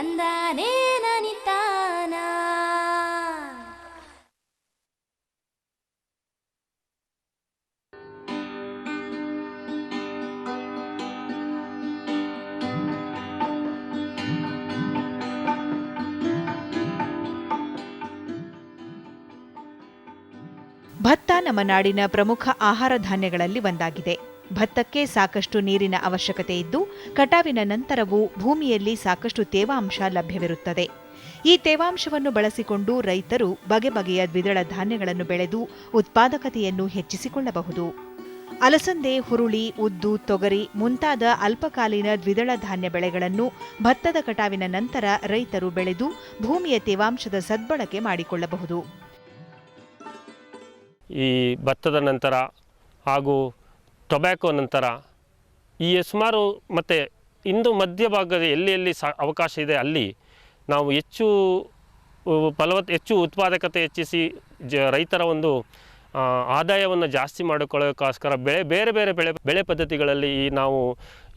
ತಂದಾನೇ ನನಿತಾನ. ಭತ್ತ ನಮ್ಮ ನಾಡಿನ ಪ್ರಮುಖ ಆಹಾರ ಧಾನ್ಯಗಳಲ್ಲಿ ಒಂದಾಗಿದೆ. ಭತ್ತಕ್ಕೆ ಸಾಕಷ್ಟು ನೀರಿನ ಅವಶ್ಯಕತೆ ಇದ್ದು, ಕಟಾವಿನ ನಂತರವೂ ಭೂಮಿಯಲ್ಲಿ ಸಾಕಷ್ಟು ತೇವಾಂಶ ಲಭ್ಯವಿರುತ್ತದೆ. ಈ ತೇವಾಂಶವನ್ನು ಬಳಸಿಕೊಂಡು ರೈತರು ಬಗೆ ಬಗೆಯ ದ್ವಿದಳ ಧಾನ್ಯಗಳನ್ನು ಬೆಳೆದು ಉತ್ಪಾದಕತೆಯನ್ನು ಹೆಚ್ಚಿಸಿಕೊಳ್ಳಬಹುದು. ಅಲಸಂದೆ, ಹುರುಳಿ, ಉದ್ದು, ತೊಗರಿ ಮುಂತಾದ ಅಲ್ಪಕಾಲೀನ ದ್ವಿದಳ ಧಾನ್ಯ ಬೆಳೆಗಳನ್ನು ಭತ್ತದ ಕಟಾವಿನ ನಂತರ ರೈತರು ಬೆಳೆದು ಭೂಮಿಯ ತೇವಾಂಶದ ಸದ್ಬಳಕೆ ಮಾಡಿಕೊಳ್ಳಬಹುದು. ಈ ಭತ್ತದ ನಂತರ ಹಾಗೂ ಟೊಬ್ಯಾಕೊ ನಂತರ ಈ ಸುಮಾರು ಮತ್ತು ಇಂದು ಮಧ್ಯಭಾಗದ ಎಲ್ಲಿ ಅವಕಾಶ ಇದೆ ಅಲ್ಲಿ ನಾವು ಹೆಚ್ಚು ಉತ್ಪಾದಕತೆ ಹೆಚ್ಚಿಸಿ ರೈತರ ಒಂದು ಆದಾಯವನ್ನು ಜಾಸ್ತಿ ಮಾಡಿಕೊಳ್ಳೋಕ್ಕೋಸ್ಕರ ಬೇರೆ ಬೇರೆ ಬೆಳೆ ಪದ್ಧತಿಗಳಲ್ಲಿ ನಾವು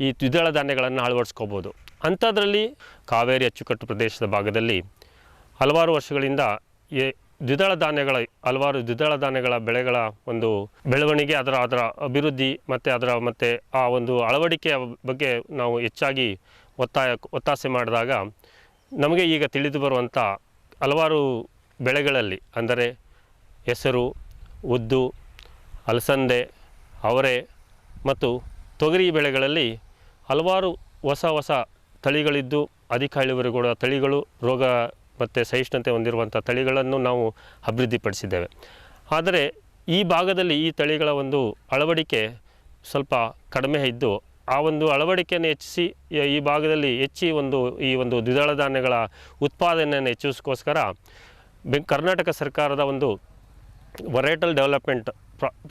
ಈ ದ್ವಿದಳ ಧಾನ್ಯಗಳನ್ನು ಅಳವಡಿಸ್ಕೋಬೋದು. ಅಂಥದ್ರಲ್ಲಿ ಕಾವೇರಿ ಅಚ್ಚುಕಟ್ಟು ಪ್ರದೇಶದ ಭಾಗದಲ್ಲಿ ಹಲವಾರು ವರ್ಷಗಳಿಂದ ಹಲವಾರು ದ್ವಿದಳ ಧಾನ್ಯಗಳ ಬೆಳೆಗಳ ಒಂದು ಬೆಳವಣಿಗೆ, ಅದರ ಅಭಿವೃದ್ಧಿ ಮತ್ತು ಆ ಒಂದು ಅಳವಡಿಕೆಯ ಬಗ್ಗೆ ನಾವು ಹೆಚ್ಚಾಗಿ ಒತ್ತಾಸೆ ಮಾಡಿದಾಗ ನಮಗೆ ಈಗ ತಿಳಿದು ಬರುವಂಥ ಹಲವಾರು ಬೆಳೆಗಳಲ್ಲಿ ಅಂದರೆ ಹೆಸರು, ಉದ್ದು, ಅಲಸಂದೆ, ಅವರೆ ಮತ್ತು ತೊಗರಿ ಬೆಳೆಗಳಲ್ಲಿ ಹಲವಾರು ಹೊಸ ತಳಿಗಳಿದ್ದು ಅಧಿಕ ಇಳುವರಿ ಕೊಡುವ ತಳಿಗಳು, ರೋಗ ಮತ್ತು ಸಹಿಷ್ಣುತೆ ಹೊಂದಿರುವಂಥ ತಳಿಗಳನ್ನು ನಾವು ಅಭಿವೃದ್ಧಿಪಡಿಸಿದ್ದೇವೆ. ಆದರೆ ಈ ಭಾಗದಲ್ಲಿ ಈ ತಳಿಗಳ ಒಂದು ಅಳವಡಿಕೆ ಸ್ವಲ್ಪ ಕಡಿಮೆ ಇದ್ದು, ಆ ಒಂದು ಅಳವಡಿಕೆಯನ್ನು ಹೆಚ್ಚಿಸಿ ಈ ಭಾಗದಲ್ಲಿ ಈ ಒಂದು ದ್ವಿದಳ ಧಾನ್ಯಗಳ ಉತ್ಪಾದನೆಯನ್ನು ಹೆಚ್ಚಿಸೋಕ್ಕೋಸ್ಕರ ಕರ್ನಾಟಕ ಸರ್ಕಾರದ ಒಂದು ವೆರೈಟಲ್ ಡೆವಲಪ್ಮೆಂಟ್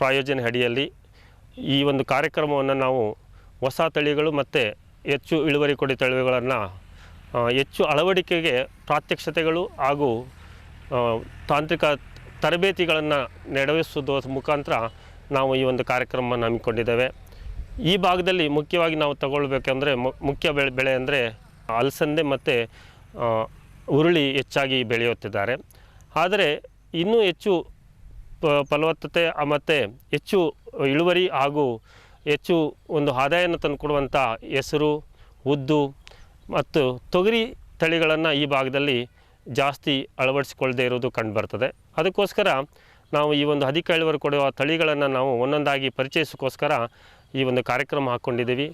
ಪ್ರಾಯೋಜನೆ ಅಡಿಯಲ್ಲಿ ಈ ಒಂದು ಕಾರ್ಯಕ್ರಮವನ್ನು ನಾವು ಹೊಸ ತಳಿಗಳು ಮತ್ತು ಹೆಚ್ಚು ಇಳುವರಿ ಕೊಡಿ ತಳಿಗಳನ್ನು ಹೆಚ್ಚು ಅಳವಡಿಕೆಗೆ ಪ್ರಾತ್ಯಕ್ಷತೆಗಳು ಹಾಗೂ ತಾಂತ್ರಿಕ ತರಬೇತಿಗಳನ್ನು ನಡೆಸುವುದರ ಮುಖಾಂತರ ನಾವು ಈ ಒಂದು ಕಾರ್ಯಕ್ರಮವನ್ನು ಹಮ್ಮಿಕೊಂಡಿದ್ದೇವೆ. ಈ ಭಾಗದಲ್ಲಿ ಮುಖ್ಯವಾಗಿ ನಾವು ತಗೊಳ್ಬೇಕಂದ್ರೆ ಮುಖ್ಯ ಬೆಳೆ ಅಂದರೆ ಅಲಸಂದೆ ಮತ್ತು ಹುರುಳಿ ಹೆಚ್ಚಾಗಿ ಬೆಳೆಯುತ್ತಿದ್ದಾರೆ. ಆದರೆ ಇನ್ನೂ ಹೆಚ್ಚು ಫಲವತ್ತತೆ ಮತ್ತು ಹೆಚ್ಚು ಇಳುವರಿ ಹಾಗೂ ಹೆಚ್ಚು ಒಂದು ಆದಾಯವನ್ನು ತಂದುಕೊಡುವಂಥ ಹೆಸರು, ಉದ್ದು ಮತ್ತು ತೊಗರಿ ತಳಿಗಳನ್ನು ಈ ಭಾಗದಲ್ಲಿ ಜಾಸ್ತಿ ಅಳವಡಿಸಿಕೊಳ್ಳದೇ ಇರುವುದು ಕಂಡುಬರ್ತದೆ. ಅದಕ್ಕೋಸ್ಕರ ನಾವು ಈ ಒಂದು ಅಧಿಕ ಇಳುವರಿ ಕೊಡುವ ತಳಿಗಳನ್ನು ನಾವು ಒಂದೊಂದಾಗಿ ಪರಿಚಯಿಸೋಕ್ಕೋಸ್ಕರ ಈ ಒಂದು ಕಾರ್ಯಕ್ರಮ ಹಾಕ್ಕೊಂಡಿದ್ದೀವಿ.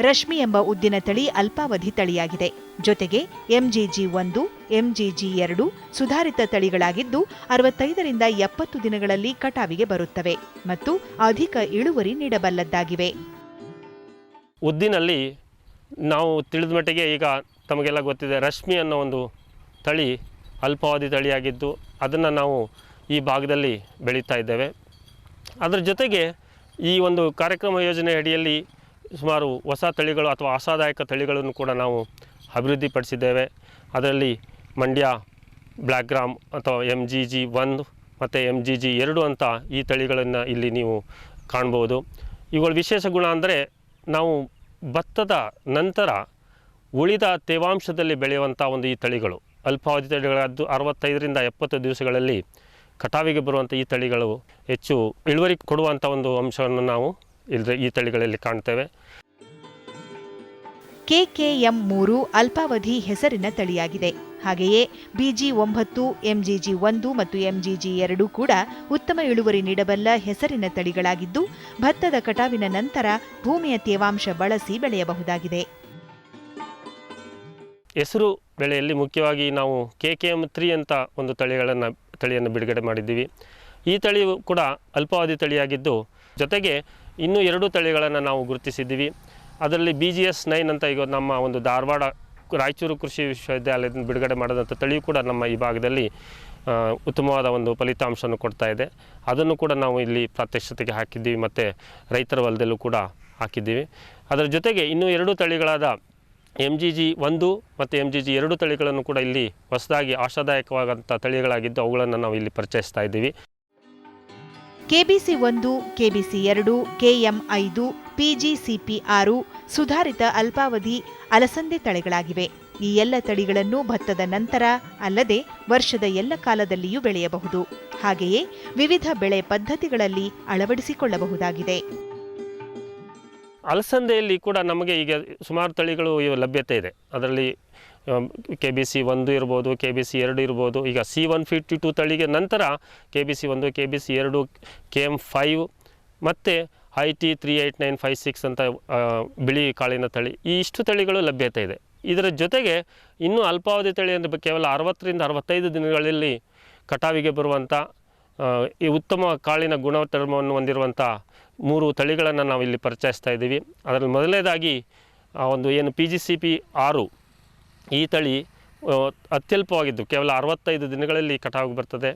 ರಶ್ಮಿ ಎಂಬ ಉದ್ದಿನ ತಳಿ ಅಲ್ಪಾವಧಿ ತಳಿಯಾಗಿದೆ. ಜೊತೆಗೆ MGG1, MGG2 ಸುಧಾರಿತ ತಳಿಗಳಾಗಿದ್ದು 65ರಿಂದ 70 ದಿನಗಳಲ್ಲಿ ಕಟಾವಿಗೆ ಬರುತ್ತವೆ ಮತ್ತು ಅಧಿಕ ಇಳುವರಿ ನೀಡಬಲ್ಲದ್ದಾಗಿವೆ. ಉದ್ದಿನಲ್ಲಿ ನಾವು ತಿಳಿದ ಮಟ್ಟಿಗೆ ಈಗ ತಮಗೆಲ್ಲ ಗೊತ್ತಿದೆ, ರಶ್ಮಿ ಅನ್ನೋ ಒಂದು ತಳಿ ಅಲ್ಪಾವಧಿ ತಳಿಯಾಗಿದ್ದು ಅದನ್ನು ನಾವು ಈ ಭಾಗದಲ್ಲಿ ಬೆಳೀತಾ ಇದ್ದೇವೆ. ಅದರ ಜೊತೆಗೆ ಈ ಒಂದು ಕಾರ್ಯಕ್ರಮ ಯೋಜನೆ ಅಡಿಯಲ್ಲಿ ಸುಮಾರು ಹೊಸ ತಳಿಗಳು ಅಥವಾ ಆಶಾದಾಯಕ ತಳಿಗಳನ್ನು ಕೂಡ ನಾವು ಅಭಿವೃದ್ಧಿಪಡಿಸಿದ್ದೇವೆ. ಅದರಲ್ಲಿ ಮಂಡ್ಯ ಬ್ಲ್ಯಾಕ್ ಗ್ರಾಮ್ ಅಥವಾ MGG1 ಮತ್ತು MGG2 ಅಂತ ಈ ತಳಿಗಳನ್ನು ಇಲ್ಲಿ ನೀವು ಕಾಣ್ಬೋದು. ಇವುಗಳ ವಿಶೇಷ ಗುಣ ಅಂದರೆ ನಾವು ಭತ್ತದ ನಂತರ ಉಳಿದ ತೇವಾಂಶದಲ್ಲಿ ಬೆಳೆಯುವಂಥ ಒಂದು ಈ ತಳಿಗಳು ಅಲ್ಪಾವಧಿ ತಳಿಗಳಾದ್ದು 65ರಿಂದ 70 ದಿವಸಗಳಲ್ಲಿ ಕಟಾವಿಗೆ ಬರುವಂಥ ಈ ತಳಿಗಳು ಹೆಚ್ಚು ಇಳುವರಿ ಕೊಡುವಂಥ ಒಂದು ಅಂಶವನ್ನು ನಾವು ಈ ತಳಿಗಳಲ್ಲಿ ಕಾಣ್ತೇವೆ. KKM3 ಅಲ್ಪಾವಧಿ ಹೆಸರಿನ ತಳಿಯಾಗಿದೆ. ಹಾಗೆಯೇ BG9, MGG1 ಮತ್ತು MGG2 ಕೂಡ ಉತ್ತಮ ಇಳುವರಿ ನೀಡಬಲ್ಲ ಹೆಸರಿನ ತಳಿಗಳಾಗಿದ್ದು ಭತ್ತದ ಕಟಾವಿನ ನಂತರ ಭೂಮಿಯ ತೇವಾಂಶ ಬಳಸಿ ಬೆಳೆಯಬಹುದಾಗಿದೆ. ಹೆಸರು ಬೆಳೆಯಲ್ಲಿ ಮುಖ್ಯವಾಗಿ ನಾವು KKM3 ಅಂತ ಒಂದು ತಳಿಯನ್ನು ಬಿಡುಗಡೆ ಮಾಡಿದ್ದೀವಿ. ಈ ತಳಿಯು ಕೂಡ ಅಲ್ಪಾವಧಿ ತಳಿಯಾಗಿದ್ದು ಜೊತೆಗೆ ಇನ್ನೂ 2 ತಳಿಗಳನ್ನು ನಾವು ಗುರುತಿಸಿದ್ದೀವಿ. ಅದರಲ್ಲಿ BGS9 ಅಂತ ಈಗ ನಮ್ಮ ಒಂದು ಧಾರವಾಡ ರಾಯಚೂರು ಕೃಷಿ ವಿಶ್ವವಿದ್ಯಾಲಯದಿಂದ ಬಿಡುಗಡೆ ಮಾಡಿದಂಥ ತಳಿಯು ಕೂಡ ನಮ್ಮ ಈ ಭಾಗದಲ್ಲಿ ಉತ್ತಮವಾದ ಒಂದು ಫಲಿತಾಂಶವನ್ನು ಕೊಡ್ತಾ ಇದೆ. ಅದನ್ನು ಕೂಡ ನಾವು ಇಲ್ಲಿ ಪ್ರಾತ್ಯಕ್ಷತೆಗೆ ಹಾಕಿದ್ದೀವಿ ಮತ್ತು ರೈತರ ಹೊಲದಲ್ಲೂ ಕೂಡ ಹಾಕಿದ್ದೀವಿ. ಅದರ ಜೊತೆಗೆ ಇನ್ನೂ 2 ತಳಿಗಳಾದ MGG1 ಮತ್ತು MGG2 ತಳಿಗಳನ್ನು ಕೂಡ ಇಲ್ಲಿ ಹೊಸದಾಗಿ ಆಶಾದಾಯಕವಾದಂಥ ತಳಿಗಳಾಗಿದ್ದು ಅವುಗಳನ್ನು ನಾವು ಇಲ್ಲಿ ಪರಿಚಯಿಸ್ತಾ ಇದ್ದೀವಿ. ಕೆಬಿಸಿ 1, ಕೆಬಿಸಿ 2, ಕೆಎಂ 5, ಪಿಜಿಸಿಪಿ 6 ಸುಧಾರಿತ ಅಲ್ಪಾವಧಿ ಅಲಸಂದೆ ತಳಿಗಳಾಗಿವೆ. ಈ ಎಲ್ಲ ತಳಿಗಳನ್ನು ಭತ್ತದ ನಂತರ ಅಲ್ಲದೆ ವರ್ಷದ ಎಲ್ಲ ಕಾಲದಲ್ಲಿಯೂ ಬೆಳೆಯಬಹುದು. ಹಾಗೆಯೇ ವಿವಿಧ ಬೆಳೆ ಪದ್ಧತಿಗಳಲ್ಲಿ ಅಳವಡಿಸಿಕೊಳ್ಳಬಹುದಾಗಿದೆ. ಅಲಸಂದೆಯಲ್ಲಿ ಕೂಡ ನಮಗೆ ಈಗ ಸುಮಾರು ತಳಿಗಳು ಲಭ್ಯತೆ ಇದೆ. ಅದರಲ್ಲಿ ಕೆಬಿಸಿ 1 ಇರ್ಬೋದು, ಕೆಬಿಸಿ 2 ಇರ್ಬೋದು. ಈಗ C152 ತಳಿಗೆ ನಂತರ ಕೆಬಿಸಿ 1, ಕೆಬಿಸಿ 2, KM 5 ಮತ್ತು IT 38956 ಅಂತ ಬಿಳಿ ಕಾಳಿನ ತಳಿ, ಈ ಇಷ್ಟು ತಳಿಗಳು ಲಭ್ಯತೆ ಇದೆ. ಇದರ ಜೊತೆಗೆ ಇನ್ನೂ ಅಲ್ಪಾವಧಿ ತಳಿ ಅಂದರೆ ಕೇವಲ 60ರಿಂದ 65 ದಿನಗಳಲ್ಲಿ ಕಟಾವಿಗೆ ಬರುವಂಥ ಈ ಉತ್ತಮ ಕಾಳಿನ ಗುಣಧರ್ಮವನ್ನು ಹೊಂದಿರುವಂಥ 3 ತಳಿಗಳನ್ನು ನಾವು ಇಲ್ಲಿ ಪರಿಚಯಿಸ್ತಾ ಇದ್ದೀವಿ. ಅದರಲ್ಲಿ ಮೊದಲನೇದಾಗಿ ಒಂದು ಏನು PGCP 6 ಈ ತಳಿ ಅತ್ಯಲ್ಪವಾಗಿದ್ದು ಕೇವಲ 65 ದಿನಗಳಲ್ಲಿ ಕಟಾವಿಗೆ ಬರ್ತದೆ.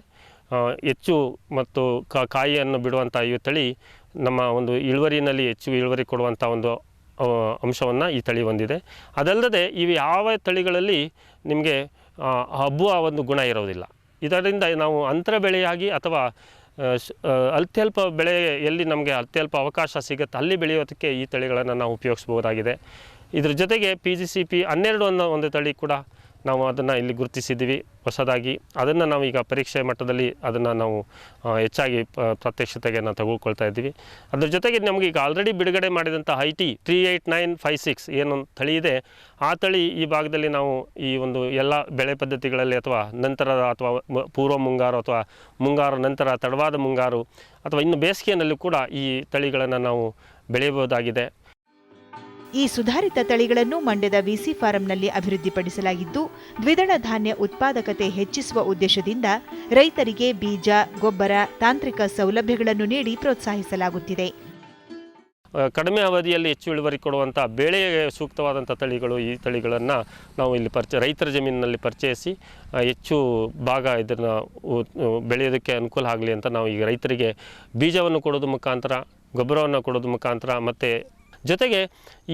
ಹೆಚ್ಚು ಮತ್ತು ಕಾಯಿಯನ್ನು ಬಿಡುವಂಥ ಈ ತಳಿ ನಮ್ಮ ಒಂದು ಇಳುವರಿನಲ್ಲಿ ಹೆಚ್ಚು ಇಳುವರಿ ಕೊಡುವಂಥ ಒಂದು ಅಂಶವನ್ನು ಈ ತಳಿ ಹೊಂದಿದೆ. ಅದಲ್ಲದೆ ಇವು ಯಾವ ತಳಿಗಳಲ್ಲಿ ನಿಮಗೆ ಹಬ್ಬುವ ಒಂದು ಗುಣ ಇರೋದಿಲ್ಲ. ಇದರಿಂದ ನಾವು ಅಂತರ ಬೆಳೆಯಾಗಿ ಅಥವಾ ಅತ್ಯಲ್ಪ ಬೆಳೆ ಎಲ್ಲಿ ನಮಗೆ ಅತ್ಯಲ್ಪ ಅವಕಾಶ ಸಿಗುತ್ತೆ ಅಲ್ಲಿ ಬೆಳೆಯೋದಕ್ಕೆ ಈ ತಳಿಗಳನ್ನು ನಾವು ಉಪಯೋಗಿಸ್ಬೋದಾಗಿದೆ. ಇದ್ರ ಜೊತೆಗೆ PGCP 12 ಅನ್ನೋ ಒಂದು ತಳಿ ಕೂಡ ನಾವು ಅದನ್ನು ಇಲ್ಲಿ ಗುರುತಿಸಿದ್ದೀವಿ ಹೊಸದಾಗಿ. ಅದನ್ನು ನಾವು ಈಗ ಪರೀಕ್ಷೆ ಮಟ್ಟದಲ್ಲಿ ಅದನ್ನು ನಾವು ಹೆಚ್ಚಾಗಿ ಪ್ರಾತ್ಯಕ್ಷಿತೆಗೆ ನಾವು ತೆಗೆದುಕೊಳ್ತಾ ಇದ್ದೀವಿ. ಅದ್ರ ಜೊತೆಗೆ ನಮಗೆ ಈಗ ಆಲ್ರೆಡಿ ಬಿಡುಗಡೆ ಮಾಡಿದಂಥ IT 38956 ಏನು ತಳಿ ಇದೆ, ಆ ತಳಿ ಈ ಭಾಗದಲ್ಲಿ ನಾವು ಈ ಒಂದು ಎಲ್ಲ ಬೆಳೆ ಪದ್ಧತಿಗಳಲ್ಲಿ ಅಥವಾ ನಂತರದ ಅಥವಾ ಪೂರ್ವ ಮುಂಗಾರು ಅಥವಾ ಮುಂಗಾರು ನಂತರ ತಡವಾದ ಮುಂಗಾರು ಅಥವಾ ಇನ್ನು ಬೇಸಿಗೆಯಲ್ಲಿ ಕೂಡ ಈ ತಳಿಗಳನ್ನು ನಾವು ಬೆಳೆಯಬಹುದಾಗಿದೆ. ಈ ಸುಧಾರಿತ ತಳಿಗಳನ್ನು ಮಂಡ್ಯದ ವಿಸಿ ಫಾರಂನಲ್ಲಿ ಅಭಿವೃದ್ಧಿಪಡಿಸಲಾಗಿದ್ದು, ದ್ವಿದಳ ಧಾನ್ಯ ಉತ್ಪಾದಕತೆ ಹೆಚ್ಚಿಸುವ ಉದ್ದೇಶದಿಂದ ರೈತರಿಗೆ ಬೀಜ, ಗೊಬ್ಬರ, ತಾಂತ್ರಿಕ ಸೌಲಭ್ಯಗಳನ್ನು ನೀಡಿ ಪ್ರೋತ್ಸಾಹಿಸಲಾಗುತ್ತಿದೆ. ಕಡಿಮೆ ಅವಧಿಯಲ್ಲಿ ಹೆಚ್ಚು ಇಳುವರಿ ಕೊಡುವಂಥ ಬೆಳೆಗೆ ಸೂಕ್ತವಾದಂಥ ತಳಿಗಳು, ಈ ತಳಿಗಳನ್ನು ನಾವು ಇಲ್ಲಿ ರೈತರ ಜಮೀನಿನಲ್ಲಿ ಪರಿಚಯಿಸಿ ಹೆಚ್ಚು ಭಾಗ ಇದನ್ನು ಬೆಳೆಯೋದಕ್ಕೆ ಅನುಕೂಲ ಆಗಲಿ ಅಂತ ನಾವು ಈಗ ರೈತರಿಗೆ ಬೀಜವನ್ನು ಕೊಡೋದು ಮುಖಾಂತರ, ಗೊಬ್ಬರವನ್ನು ಕೊಡೋದು ಮುಖಾಂತರ ಮತ್ತು ಜೊತೆಗೆ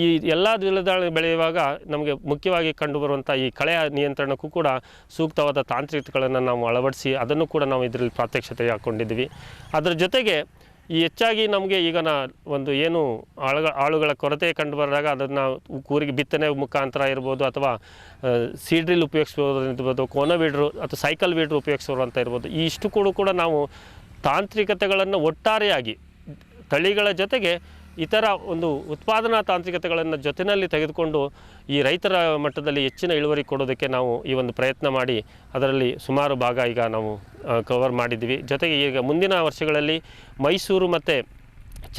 ಈ ಎಲ್ಲ ದ್ವಿದಳ ಬೆಳೆಯುವಾಗ ನಮಗೆ ಮುಖ್ಯವಾಗಿ ಕಂಡುಬರುವಂಥ ಈ ಕಳೆಯ ನಿಯಂತ್ರಣಕ್ಕೂ ಕೂಡ ಸೂಕ್ತವಾದ ತಾಂತ್ರಿಕತೆಗಳನ್ನು ನಾವು ಅಳವಡಿಸಿ ಅದನ್ನು ಕೂಡ ನಾವು ಇದರಲ್ಲಿ ಪ್ರಾತ್ಯಕ್ಷತೆ ಹಾಕ್ಕೊಂಡಿದ್ದೀವಿ. ಅದರ ಜೊತೆಗೆ ಈ ಹೆಚ್ಚಾಗಿ ನಮಗೆ ಈಗ ಒಂದು ಏನು ಆಳುಗಳ ಕೊರತೆ ಕಂಡು ಬಂದಾಗ ಅದನ್ನು ಕೂರಿಗೆ ಬಿತ್ತನೆ ಮುಖಾಂತರ ಇರ್ಬೋದು ಅಥವಾ ಸೀಡ್ರಿಲ್ ಉಪಯೋಗಿಸ್ಬೋದು ಇರ್ಬೋದು, ಕೋನ ವೀಡ್ರು ಅಥವಾ ಸೈಕಲ್ ವೀಡ್ರು ಉಪಯೋಗಿಸೋರು ಇರ್ಬೋದು. ಈ ಇಷ್ಟು ಕೂಡ ನಾವು ತಾಂತ್ರಿಕತೆಗಳನ್ನು ಒಟ್ಟಾರೆಯಾಗಿ ತಳಿಗಳ ಜೊತೆಗೆ ಇತರ ಒಂದು ಉತ್ಪಾದನಾ ತಾಂತ್ರಿಕತೆಗಳನ್ನು ಜೊತೆಯಲ್ಲಿ ತೆಗೆದುಕೊಂಡು ಈ ರೈತರ ಮಟ್ಟದಲ್ಲಿ ಹೆಚ್ಚಿನ ಇಳುವರಿ ಕೊಡೋದಕ್ಕೆ ನಾವು ಈ ಒಂದು ಪ್ರಯತ್ನ ಮಾಡಿ ಅದರಲ್ಲಿ ಸುಮಾರು ಭಾಗ ಈಗ ನಾವು ಕವರ್ ಮಾಡಿದ್ದೀವಿ. ಜೊತೆಗೆ ಈಗ ಮುಂದಿನ ವರ್ಷಗಳಲ್ಲಿ ಮೈಸೂರು ಮತ್ತು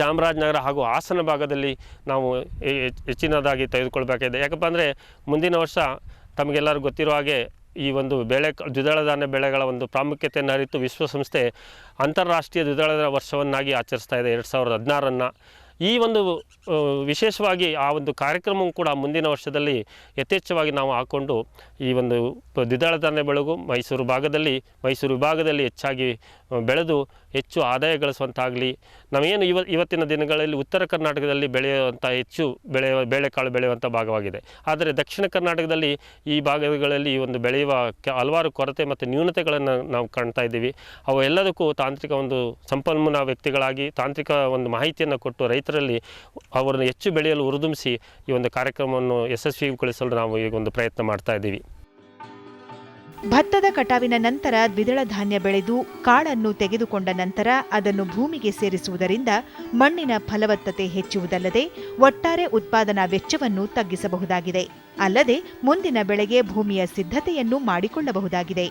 ಚಾಮರಾಜನಗರ ಹಾಗೂ ಹಾಸನ ಭಾಗದಲ್ಲಿ ನಾವು ಹೆಚ್ಚಿನದಾಗಿ ತೆಗೆದುಕೊಳ್ಬೇಕಾಗಿದೆ. ಯಾಕಪ್ಪ ಅಂದರೆ ಮುಂದಿನ ವರ್ಷ ತಮಗೆಲ್ಲರಿಗೂ ಗೊತ್ತಿರೋ ಹಾಗೆ ಈ ಒಂದು ದ್ವಿದಳ ಧಾನ್ಯ ಬೆಳೆಗಳ ಒಂದು ಪ್ರಾಮುಖ್ಯತೆಯನ್ನು ಅರಿತು ವಿಶ್ವಸಂಸ್ಥೆ ಅಂತಾರಾಷ್ಟ್ರೀಯ ದ್ವಿದಳ ವರ್ಷವನ್ನಾಗಿ ಆಚರಿಸ್ತಾ ಇದೆ 2016. ಈ ಒಂದು ವಿಶೇಷವಾಗಿ ಆ ಒಂದು ಕಾರ್ಯಕ್ರಮವೂ ಕೂಡ ಮುಂದಿನ ವರ್ಷದಲ್ಲಿ ಯಥೇಚ್ಛವಾಗಿ ನಾವು ಹಾಕ್ಕೊಂಡು ಈ ಒಂದು ದ್ವಿದಳ ಧಾನ್ಯ ಬೆಳೆಗೂ ಮೈಸೂರು ವಿಭಾಗದಲ್ಲಿ ಹೆಚ್ಚಾಗಿ ಬೆಳೆದು ಹೆಚ್ಚು ಆದಾಯ ಗಳಿಸುವಂತಾಗಲಿ. ನಾವೇನು ಇವತ್ತಿನ ದಿನಗಳಲ್ಲಿ ಉತ್ತರ ಕರ್ನಾಟಕದಲ್ಲಿ ಬೆಳೆಯುವಂಥ ಹೆಚ್ಚು ಬೇಳೆಕಾಳು ಬೆಳೆಯುವಂಥ ಭಾಗವಾಗಿದೆ. ಆದರೆ ದಕ್ಷಿಣ ಕರ್ನಾಟಕದಲ್ಲಿ ಈ ಭಾಗಗಳಲ್ಲಿ ಈ ಒಂದು ಬೆಳೆಯುವ ಹಲವಾರು ಕೊರತೆ ಮತ್ತು ನ್ಯೂನತೆಗಳನ್ನು ನಾವು ಕಾಣ್ತಾ ಇದ್ದೀವಿ. ಅವು ಎಲ್ಲದಕ್ಕೂ ತಾಂತ್ರಿಕ ಒಂದು ಸಂಪನ್ಮೂಲ ವ್ಯಕ್ತಿಗಳಾಗಿ ತಾಂತ್ರಿಕ ಒಂದು ಮಾಹಿತಿಯನ್ನು ಕೊಟ್ಟು ರೈತರಲ್ಲಿ ಅವರನ್ನು ಹೆಚ್ಚು ಬೆಳೆಯಲು ಹುರಿದುಂಬಿಸಿ ಈ ಒಂದು ಕಾರ್ಯಕ್ರಮವನ್ನು ಯಶಸ್ವಿಗೊಳಿಸಲು ನಾವು ಈಗ ಒಂದು ಪ್ರಯತ್ನ ಮಾಡ್ತಾ ಇದ್ದೀವಿ. ಭತ್ತದ ಕಟಾವಿನ ನಂತರ ದ್ವಿದಳ ಧಾನ್ಯ ಬೆಳೆದು ಕಾಳನ್ನು ತೆಗೆದುಕೊಂಡ ನಂತರ ಅದನ್ನು ಭೂಮಿಗೆ ಸೇರಿಸುವುದರಿಂದ ಮಣ್ಣಿನ ಫಲವತ್ತತೆ ಹೆಚ್ಚುವುದಲ್ಲದೆ ಒಟ್ಟಾರೆ ಉತ್ಪಾದನಾ ವೆಚ್ಚವನ್ನು ತಗ್ಗಿಸಬಹುದಾಗಿದೆ. ಅಲ್ಲದೆ ಮುಂದಿನ ಬೆಳೆಗೆ ಭೂಮಿಯ ಸಿದ್ಧತೆಯನ್ನು ಮಾಡಿಕೊಳ್ಳಬಹುದಾಗಿದೆ.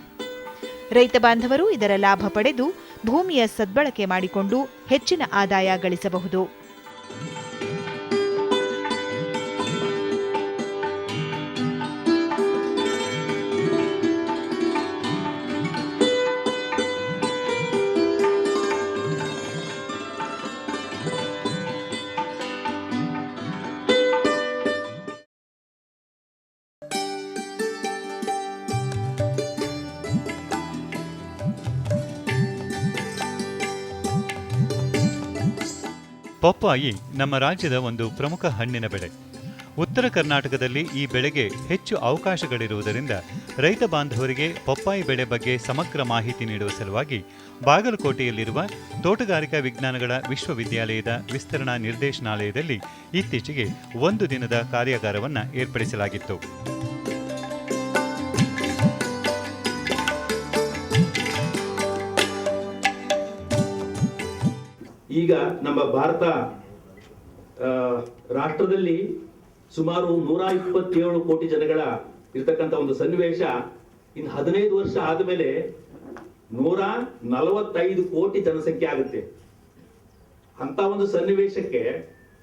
ರೈತ ಬಾಂಧವರು ಇದರ ಲಾಭ ಪಡೆದು ಭೂಮಿಯ ಸದ್ಬಳಕೆ ಮಾಡಿಕೊಂಡು ಹೆಚ್ಚಿನ ಆದಾಯ ಗಳಿಸಬಹುದು. ಪಪ್ಪಾಯಿ ನಮ್ಮ ರಾಜ್ಯದ ಒಂದು ಪ್ರಮುಖ ಹಣ್ಣಿನ ಬೆಳೆ. ಉತ್ತರ ಕರ್ನಾಟಕದಲ್ಲಿ ಈ ಬೆಳೆಗೆ ಹೆಚ್ಚು ಅವಕಾಶಗಳಿರುವುದರಿಂದ ರೈತ ಬಾಂಧವರಿಗೆ ಪಪ್ಪಾಯಿ ಬೆಳೆ ಬಗ್ಗೆ ಸಮಗ್ರ ಮಾಹಿತಿ ನೀಡುವ ಸಲುವಾಗಿ ಬಾಗಲಕೋಟೆಯಲ್ಲಿರುವ ತೋಟಗಾರಿಕಾ ವಿಜ್ಞಾನಗಳ ವಿಶ್ವವಿದ್ಯಾಲಯದ ವಿಸ್ತರಣಾ ನಿರ್ದೇಶನಾಲಯದಲ್ಲಿ ಇತ್ತೀಚೆಗೆ 1 ದಿನದ ಕಾರ್ಯಾಗಾರವನ್ನು ಏರ್ಪಡಿಸಲಾಗಿತ್ತು. ಈಗ ನಮ್ಮ ಭಾರತ ರಾಷ್ಟ್ರದಲ್ಲಿ ಸುಮಾರು 127 ಕೋಟಿ ಜನಗಳ ಇರ್ತಕ್ಕಂಥ ಒಂದು ಸನ್ನಿವೇಶ ಇನ್ನು 15 ವರ್ಷ ಆದಮೇಲೆ 145 ಕೋಟಿ ಜನಸಂಖ್ಯೆ ಆಗುತ್ತೆ. ಅಂತ ಒಂದು ಸನ್ನಿವೇಶಕ್ಕೆ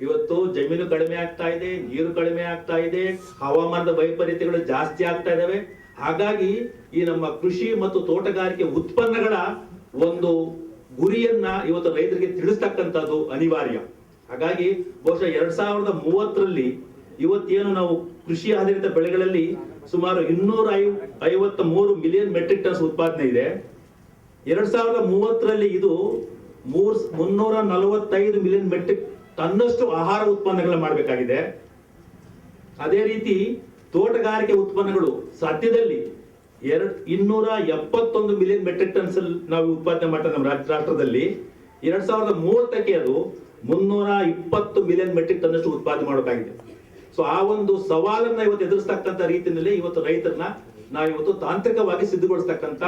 ಇವತ್ತು ಜಮೀನು ಕಡಿಮೆ ಆಗ್ತಾ ಇದೆ, ನೀರು ಕಡಿಮೆ ಆಗ್ತಾ ಇದೆ, ಹವಾಮಾನದ ವೈಪರೀತ್ಯಗಳು ಜಾಸ್ತಿ ಆಗ್ತಾ ಇದಾವೆ. ಹಾಗಾಗಿ ಈ ನಮ್ಮ ಕೃಷಿ ಮತ್ತು ತೋಟಗಾರಿಕೆ ಉತ್ಪನ್ನಗಳ ಒಂದು ಗುರಿಯನ್ನ ಇವತ್ತು ರೈತರಿಗೆ ತಿಳಿಸ್ತಕ್ಕಂಥದ್ದು ಅನಿವಾರ್ಯ. ಹಾಗಾಗಿ ಬಹುಶಃ 2030ರಲ್ಲಿ ಇವತ್ತೇನು ನಾವು ಕೃಷಿ ಆಧಾರಿತ ಬೆಳೆಗಳಲ್ಲಿ ಸುಮಾರು 253 ಮಿಲಿಯನ್ ಮೆಟ್ರಿಕ್ ಟನ್ಸ್ ಉತ್ಪಾದನೆ ಇದೆ. 2030ರಲ್ಲಿ ಇದು 345 ಮಿಲಿಯನ್ ಮೆಟ್ರಿಕ್ ಟನ್ನಷ್ಟು ಆಹಾರ ಉತ್ಪನ್ನಗಳನ್ನ ಮಾಡಬೇಕಾಗಿದೆ. ಅದೇ ರೀತಿ ತೋಟಗಾರಿಕೆ ಉತ್ಪನ್ನಗಳು ಸದ್ಯದಲ್ಲಿ 271 ಮಿಲಿಯನ್ ಮೆಟ್ರಿಕ್ ಟನ್ಸ್ ನಾವು ಉತ್ಪಾದನೆ ಮಾಡ್ತಾ ನಮ್ಮ ರಾಷ್ಟ್ರದಲ್ಲಿ 2030ಕ್ಕೆ ಅದು 320 ಮಿಲಿಯನ್ ಮೆಟ್ರಿಕ್ ಟನ್ ಅಷ್ಟು ಉತ್ಪಾದನೆ ಮಾಡಬೇಕಾಗಿದೆ. ಸೊ ಆ ಒಂದು ಸವಾಲನ್ನ ಇವತ್ತು ಎದುರಿಸ್ತಕ್ಕಂಥ ರೀತಿಯಲ್ಲಿ ಇವತ್ತು ರೈತರನ್ನ ನಾವು ಇವತ್ತು ತಾಂತ್ರಿಕವಾಗಿ ಸಿದ್ಧಗೊಳಿಸ್ತಕ್ಕಂಥ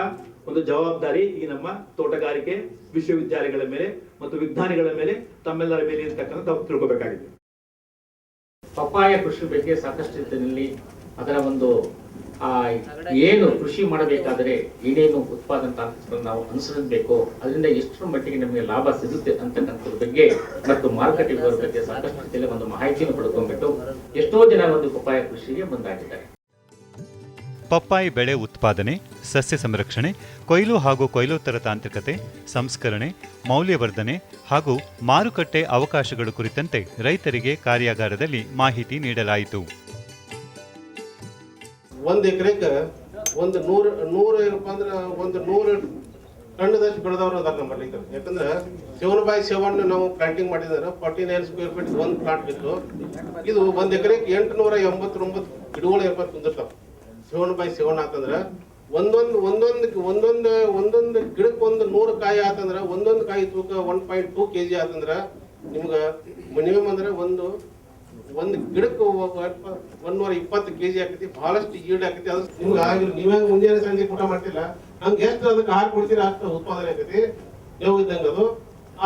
ಒಂದು ಜವಾಬ್ದಾರಿ ಈ ನಮ್ಮ ತೋಟಗಾರಿಕೆ ವಿಶ್ವವಿದ್ಯಾಲಯಗಳ ಮೇಲೆ ಮತ್ತು ವಿಜ್ಞಾನಿಗಳ ಮೇಲೆ ತಮ್ಮೆಲ್ಲರ ಮೇಲೆ ಇರತಕ್ಕಂಥ ನಾವು ತಿಳ್ಕೊಬೇಕಾಗಿದೆ. ಪಪ್ಪಾಯ ಕೃಷಿ ಬಗ್ಗೆ ಸಾಕಷ್ಟು ರೀತಿಯಲ್ಲಿ ಅದರ ಒಂದು ಏನು ಕೃಷಿ ಮಾಡಬೇಕಾದರೆ ಏನೇನು ಉತ್ಪಾದನಾ ತಾಂತ್ರಿಕಗಳನ್ನು ನಾವು ಅನುಸರಿಸಬೇಕು, ಅದರಿಂದ ಎಷ್ಟರ ಮಟ್ಟಿಗೆ ನಮಗೆ ಲಾಭ ಸಿಗುತ್ತೆ ಅಂತಕ್ಕಂಥದ್ರ ಬಗ್ಗೆ ಮತ್ತು ಮಾರುಕಟ್ಟೆ ವಿವರ ಬಗ್ಗೆ ಸಾಕಷ್ಟು ರೀತಿಯಲ್ಲಿ ಒಂದು ಮಾಹಿತಿಯನ್ನು ಪಡ್ಕೊಂಡ್ಬಿಟ್ಟು ಎಷ್ಟೋ ಜನ ಒಂದು ಪಪ್ಪಾಯ ಕೃಷಿಗೆ ಮುಂದಾಗಿದ್ದಾರೆ. ಪಪ್ಪಾಯಿ ಬೆಳೆ ಉತ್ಪಾದನೆ, ಸಸ್ಯ ಸಂರಕ್ಷಣೆ, ಕೊಯ್ಲು ಹಾಗೂ ಕೊಯ್ಲೋತ್ತರ ತಾಂತ್ರಿಕತೆ, ಸಂಸ್ಕರಣೆ, ಮೌಲ್ಯವರ್ಧನೆ ಹಾಗೂ ಮಾರುಕಟ್ಟೆ ಅವಕಾಶಗಳು ಕುರಿತಂತೆ ರೈತರಿಗೆ ಕಾರ್ಯಾಗಾರದಲ್ಲಿ ಮಾಹಿತಿ ನೀಡಲಾಯಿತು. 1 ಎಕರೆಗೆ ಒಂದು 100 ಏನಪ್ಪ ಅಂದ್ರೆ 100 ಟನ್ನದಷ್ಟು ಬೆಳೆದವರು ಅದಾರ ನಮ್ಮ ರೈತರು. ಯಾಕಂದ್ರೆ 7/7 ನಾವು ಪ್ಲಾಂಟಿಂಗ್ ಮಾಡಿದ್ರೆ 49 ಸ್ಕ್ವೇರ್ ಫೀಟ್ ಒಂದು ಪ್ಲಾಂಟ್ ಇತ್ತು. ಇದು 1 ಎಕರೆಗೆ 889 ಗಿಡಗಳು ಏನಪ್ಪ ಕುಂದಿರ್ತಾವ. 7/7 ಆತಂದ್ರೆ ಒಂದೊಂದು ಗಿಡಕ್ಕೆ ಒಂದು 100 ಕಾಯಿ ಆತಂದ್ರೆ ಒಂದೊಂದು ಕಾಯಿ ತೂಕ 1.2 kg ಆತಂದ್ರೆ ನಿಮ್ಗೆ ಮಿನಿಮಮ್ ಅಂದ್ರೆ ಒಂದು ಗಿಡಕ್ಕೆ 120 kg ಆಕೈತಿ. ಬಹಳಷ್ಟು ಈಲ್ಡ್ ಆಕೈತಿ. ಅದು ನಿಮ್ಗೆ ಆಗಿಲ್ಲ. ನೀವೇ ಮುಂಜಾನೆ ಸಂಜೆ ಊಟ ಮಾಡ್ತಿಲ್ಲ, ಹಂಗೆ ಎಷ್ಟು ಅದಕ್ಕೆ ಆಹಾರ ಕೊಡ್ತೀರಾ ಅಷ್ಟು ಉತ್ಪಾದನೆ ಆಕೈತಿ. ನೀವು ಇದ್ದಂಗೆ ಅದು.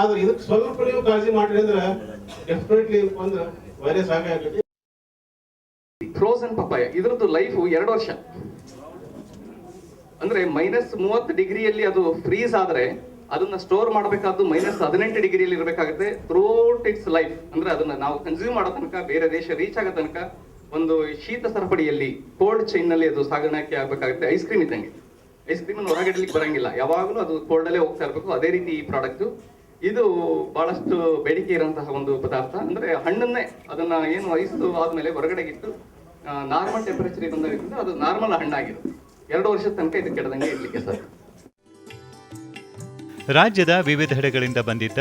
ಆದ್ರೆ ಇದಕ್ಕೆ ಸ್ವಲ್ಪ ನೀವು ಕಾಳಜಿ ಮಾಡ್ರಿ ಅಂದ್ರೆ ಡೆಫಿನೆಟ್ಲಿ ಅಂದ್ರೆ ವೈರಸ್ ಆಕೈತಿ. ಫ್ರೋಸನ್ ಪಪ್ಪಾಯ ಇದ್ರದ್ದು ಲೈಫ್ 2 ವರ್ಷ. ಅಂದ್ರೆ -30 ಡಿಗ್ರಿಯಲ್ಲಿ ಅದು ಫ್ರೀಸ್ ಆದ್ರೆ ಅದನ್ನ ಸ್ಟೋರ್ ಮಾಡಬೇಕಾದ್ದು -18 ಡಿಗ್ರಿಯಲ್ಲಿ ಇರಬೇಕಾಗುತ್ತೆ ಥ್ರೂಟ್ ಇಟ್ಸ್ ಲೈಫ್. ಅಂದ್ರೆ ಅದನ್ನ ನಾವು ಕನ್ಸ್ಯೂಮ್ ಮಾಡೋ ತನಕ, ಬೇರೆ ದೇಶ ರೀಚ್ ಆಗೋ ತನಕ ಒಂದು ಶೀತ ಸರಪಡಿಯಲ್ಲಿ ಕೋಲ್ಡ್ ಚೈನ್ ನಲ್ಲಿ ಅದು ಸಾಗಾಣಿಕೆ ಆಗಬೇಕಾಗುತ್ತೆ. ಐಸ್ ಕ್ರೀಮ್ ಇದ್ದಂಗೆ. ಐಸ್ ಕ್ರೀಮ್ ಅನ್ನು ಹೊರಗಡೆಲಿಕ್ಕೆ ಬರಂಗಿಲ್ಲ, ಯಾವಾಗಲೂ ಅದು ಕೋಲ್ಡ್ ಅಲ್ಲೇ ಹೋಗ್ತಾ ಇರಬೇಕು. ಅದೇ ರೀತಿ ಈ ಪ್ರಾಡಕ್ಟ್ ಇದು ಬಹಳಷ್ಟು ಬೇಡಿಕೆ ಇರುವಂತಹ ಒಂದು ಪದಾರ್ಥ. ಅಂದ್ರೆ ಹಣ್ಣನ್ನೇ ಅದನ್ನ ಏನು ಐಸ್ ಆದ್ಮೇಲೆ ಹೊರಗಡೆಗಿಟ್ಟು ನಾರ್ಮಲ್ ಟೆಂಪರೇಚರ್ ಬಂದಾಗ ಅದು ನಾರ್ಮಲ್ ಹಣ್ಣಾಗಿರುತ್ತೆ. 2 ವರ್ಷದ ತನಕ ಇದು ಕೆಡದಂಗೆ ಇರ್ಲಿಕ್ಕೆ ಸರ್. ರಾಜ್ಯದ ವಿವಿಧೆಡೆಗಳಿಂದ ಬಂದಿದ್ದ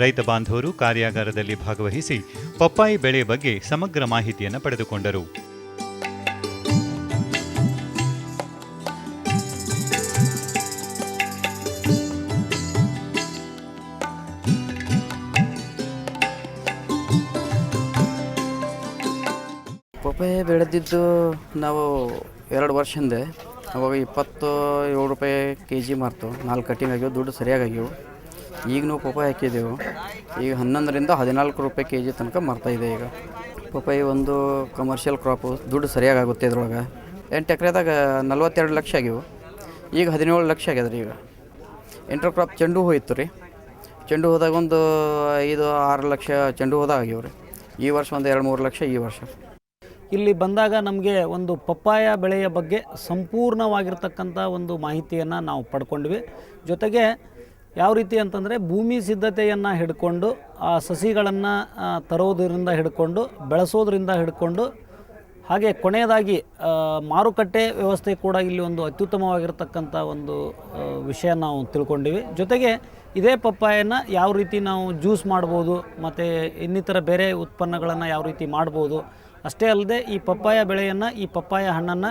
ರೈತ ಬಾಂಧವರು ಕಾರ್ಯಾಗಾರದಲ್ಲಿ ಭಾಗವಹಿಸಿ ಪಪ್ಪಾಯಿ ಬೆಳೆ ಬಗ್ಗೆ ಸಮಗ್ರ ಮಾಹಿತಿಯನ್ನು ಪಡೆದುಕೊಂಡರು. ಪಪ್ಪಾಯ ಬೆಳೆದಿದ್ದು ನಾವು 2 ವರ್ಷ ಹಿಂದೆ. ಅವಾಗ 27 ರೂಪಾಯಿ kg ಮಾರ್ತು. 4 ಕಟ್ಟಿಂಗ್ ಆಗ್ಯಾವ, ದುಡ್ಡು ಸರಿಯಾಗಿವೆ. ಈಗ ನಾವು ಪಪ್ಪಾಯ ಹಾಕಿದ್ದೆವು. ಈಗ 11ರಿಂದ 14 ರೂಪಾಯಿ kg ತನಕ ಮಾರ್ತಾಯಿದೆ. ಈಗ ಪಪ್ಪಾಯ ಒಂದು ಕಮರ್ಷಿಯಲ್ ಕ್ರಾಪು, ದುಡ್ಡು ಸರಿಯಾಗುತ್ತೆ. ಇದ್ರೊಳಗೆ 8 ಎಕರೆದಾಗ 42 ಲಕ್ಷ ಆಗ್ಯಾವ. ಈಗ 17 ಲಕ್ಷ ಆಗ್ಯದ್ರಿ. ಈಗ ಇಂಟರ್ ಕ್ರಾಪ್ ಚೆಂಡು ಹೂ ಇತ್ತು ರೀ. ಚೆಂಡು ಹೋದಾಗ ಒಂದು 5-6 ಲಕ್ಷ ಚೆಂಡು ಹೋದಾಗ ಆಗ್ಯಾವ್ರಿ. ಈ ವರ್ಷ ಒಂದು 2-3 ಲಕ್ಷ ಈ ವರ್ಷ. ಇಲ್ಲಿ ಬಂದಾಗ ನಮಗೆ ಒಂದು ಪಪ್ಪಾಯ ಬೆಳೆಯ ಬಗ್ಗೆ ಸಂಪೂರ್ಣವಾಗಿರ್ತಕ್ಕಂಥ ಒಂದು ಮಾಹಿತಿಯನ್ನು ನಾವು ಪಡ್ಕೊಂಡ್ವಿ. ಜೊತೆಗೆ ಯಾವ ರೀತಿ ಅಂತಂದರೆ ಭೂಮಿ ಸಿದ್ಧತೆಯನ್ನು ಹಿಡ್ಕೊಂಡು ಆ ಸಸಿಗಳನ್ನು ತರೋದರಿಂದ ಹಿಡ್ಕೊಂಡು ಬೆಳೆಸೋದ್ರಿಂದ ಹಿಡ್ಕೊಂಡು ಹಾಗೆ ಕೊನೆಯದಾಗಿ ಮಾರುಕಟ್ಟೆ ವ್ಯವಸ್ಥೆ ಕೂಡ ಇಲ್ಲಿ ಒಂದು ಅತ್ಯುತ್ತಮವಾಗಿರ್ತಕ್ಕಂಥ ಒಂದು ವಿಷಯ ನಾವು ತಿಳ್ಕೊಂಡಿವಿ. ಜೊತೆಗೆ ಇದೇ ಪಪ್ಪಾಯನ್ನು ಯಾವ ರೀತಿ ನಾವು ಜ್ಯೂಸ್ ಮಾಡ್ಬೋದು ಮತ್ತು ಇನ್ನಿತರ ಬೇರೆ ಉತ್ಪನ್ನಗಳನ್ನು ಯಾವ ರೀತಿ ಮಾಡ್ಬೋದು. ಅಷ್ಟೇ ಅಲ್ಲದೆ ಈ ಪಪ್ಪಾಯ ಬೆಳೆಯನ್ನು, ಈ ಪಪ್ಪಾಯ ಹಣ್ಣನ್ನು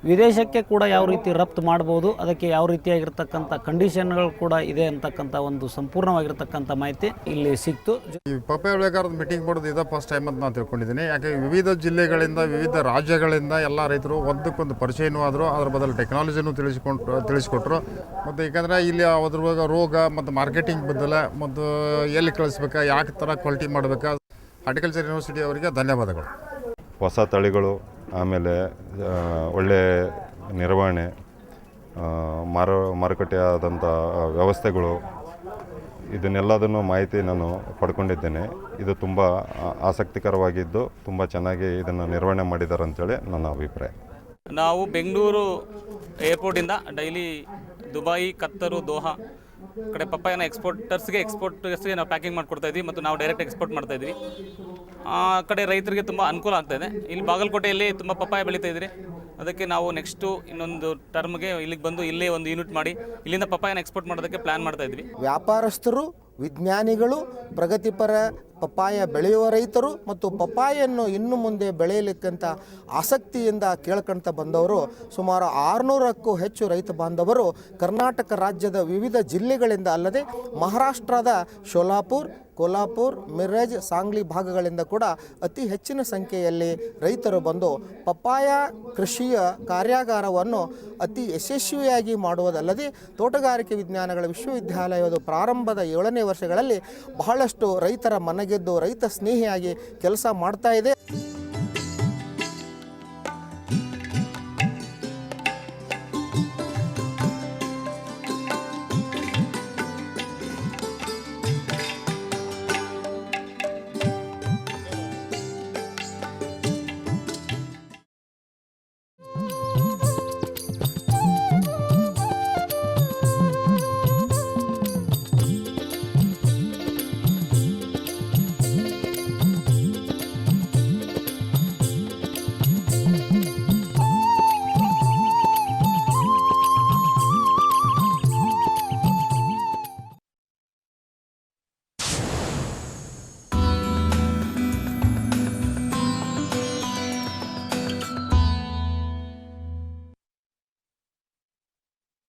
ವಿದೇಶಕ್ಕೆ ಕೂಡ ಯಾವ ರೀತಿ ರಫ್ತು ಮಾಡ್ಬೋದು, ಅದಕ್ಕೆ ಯಾವ ರೀತಿಯಾಗಿರ್ತಕ್ಕಂಥ ಕಂಡೀಷನ್ಗಳು ಕೂಡ ಇದೆ ಅಂತಕ್ಕಂಥ ಒಂದು ಸಂಪೂರ್ಣವಾಗಿರ್ತಕ್ಕಂಥ ಮಾಹಿತಿ ಇಲ್ಲಿ ಸಿಕ್ತು. ಈ ಪಪ್ಪಾಯ ಬೆಳೆಗಾರರ ಮೀಟಿಂಗ್ ಮಾಡೋದು ಇದೇ ಫಸ್ಟ್ ಟೈಮ್ ಅಂತ ನಾನು ತಿಳ್ಕೊಂಡಿದ್ದೀನಿ. ಯಾಕೆ ವಿವಿಧ ಜಿಲ್ಲೆಗಳಿಂದ ವಿವಿಧ ರಾಜ್ಯಗಳಿಂದ ಎಲ್ಲ ರೈತರು ಒಂದಕ್ಕೊಂದು ಪರಿಚಯನೂ ಆದರು, ಅದ್ರ ಬದಲು ಟೆಕ್ನಾಲಜಿನೂ ತಿಳಿಸ್ಕೊಟ್ರು. ಮತ್ತು ಯಾಕಂದರೆ ಇಲ್ಲಿ ಅದ್ರ ರೋಗ ಮತ್ತು ಮಾರ್ಕೆಟಿಂಗ್ ಬದಲು ಮತ್ತು ಎಲ್ಲಿ ಕಳಿಸ್ಬೇಕಾ, ಯಾಕೆ ಥರ ಕ್ವಾಲಿಟಿ ಮಾಡಬೇಕಾ, ಹಾರ್ಟಿಕಲ್ಚರ್ ಯೂನಿವರ್ಸಿಟಿ ಅವರಿಗೆ ಧನ್ಯವಾದಗಳು. ಹೊಸ ತಳಿಗಳು, ಆಮೇಲೆ ಒಳ್ಳೆ ನಿರ್ವಹಣೆ, ಮಾರುಕಟ್ಟೆ ಆದಂಥ ವ್ಯವಸ್ಥೆಗಳು, ಇದನ್ನೆಲ್ಲದನ್ನು ಮಾಹಿತಿ ನಾನು ಪಡ್ಕೊಂಡಿದ್ದೇನೆ. ಇದು ತುಂಬ ಆಸಕ್ತಿಕರವಾಗಿದ್ದು ತುಂಬ ಚೆನ್ನಾಗಿ ಇದನ್ನು ನಿರ್ವಹಣೆ ಮಾಡಿದ್ದಾರೆ ಅಂತೇಳಿ ನನ್ನ ಅಭಿಪ್ರಾಯ. ನಾವು ಬೆಂಗಳೂರು ಏರ್ಪೋರ್ಟಿಂದ ಡೈಲಿ ದುಬೈ, ಕತ್ತರು, ದೋಹಾ ಕಡೆ ಪಪ್ಪಾಯನ ಎಕ್ಸ್ಪೋರ್ಟರ್ಸ್ಗೆ ನಾವು ಪ್ಯಾಕಿಂಗ್ ಮಾಡಿಕೊಡ್ತಾ ಇದ್ವಿ ಮತ್ತು ನಾವು ಡೈರೆಕ್ಟ್ ಎಕ್ಸ್ಪೋರ್ಟ್ ಮಾಡ್ತಾ ಇದ್ವಿ. ಆ ಕಡೆ ರೈತರಿಗೆ ತುಂಬ ಅನುಕೂಲ ಆಗ್ತಾಯಿದೆ. ಇಲ್ಲಿ ಬಾಗಲಕೋಟೆಯಲ್ಲಿ ತುಂಬ ಪಪ್ಪಾಯ ಬೆಳೀತಾ ಇದ್ರಿ. ಅದಕ್ಕೆ ನಾವು ನೆಕ್ಸ್ಟು ಇನ್ನೊಂದು ಟರ್ಮ್ಗೆ ಇಲ್ಲಿಗೆ ಬಂದು ಇಲ್ಲೇ ಒಂದು ಯೂನಿಟ್ ಮಾಡಿ ಇಲ್ಲಿಂದ ಪಪ್ಪಾಯನ ಎಕ್ಸ್ಪೋರ್ಟ್ ಮಾಡೋದಕ್ಕೆ ಪ್ಲ್ಯಾನ್ ಮಾಡ್ತಾ ಇದ್ವಿ. ವ್ಯಾಪಾರಸ್ಥರು, ವಿಜ್ಞಾನಿಗಳು, ಪ್ರಗತಿಪರ ಪಪ್ಪಾಯ ಬೆಳೆಯುವ ರೈತರು ಮತ್ತು ಪಪ್ಪಾಯನ್ನು ಇನ್ನು ಮುಂದೆ ಬೆಳೆಯಲಿಕ್ಕಂತ ಆಸಕ್ತಿಯಿಂದ ಕೇಳ್ಕೊಂತ ಬಂದವರು ಸುಮಾರು 600ಕ್ಕೂ ಹೆಚ್ಚು ರೈತ ಬಾಂಧವರು ಕರ್ನಾಟಕ ರಾಜ್ಯದ ವಿವಿಧ ಜಿಲ್ಲೆಗಳಿಂದ ಅಲ್ಲದೆ ಮಹಾರಾಷ್ಟ್ರದ ಶೋಲಾಪುರ್, ಕೋಲ್ಹಾಪುರ್, ಮಿರಜ್, ಸಾಂಗ್ಲಿ ಭಾಗಗಳಿಂದ ಕೂಡ ಅತಿ ಹೆಚ್ಚಿನ ಸಂಖ್ಯೆಯಲ್ಲಿ ರೈತರು ಬಂದು ಪಪ್ಪಾಯ ಕೃಷಿಯ ಕಾರ್ಯಾಗಾರವನ್ನು ಅತಿ ಯಶಸ್ವಿಯಾಗಿ ಮಾಡುವುದಲ್ಲದೆ ತೋಟಗಾರಿಕೆ ವಿಜ್ಞಾನಗಳ ವಿಶ್ವವಿದ್ಯಾಲಯದ ಪ್ರಾರಂಭದ 7ನೇ ವರ್ಷಗಳಲ್ಲಿ ಬಹಳಷ್ಟು ರೈತರ ಮನಗೆದ್ದು ರೈತ ಸ್ನೇಹಿಯಾಗಿ ಕೆಲಸ ಮಾಡ್ತಾ ಇದೆ.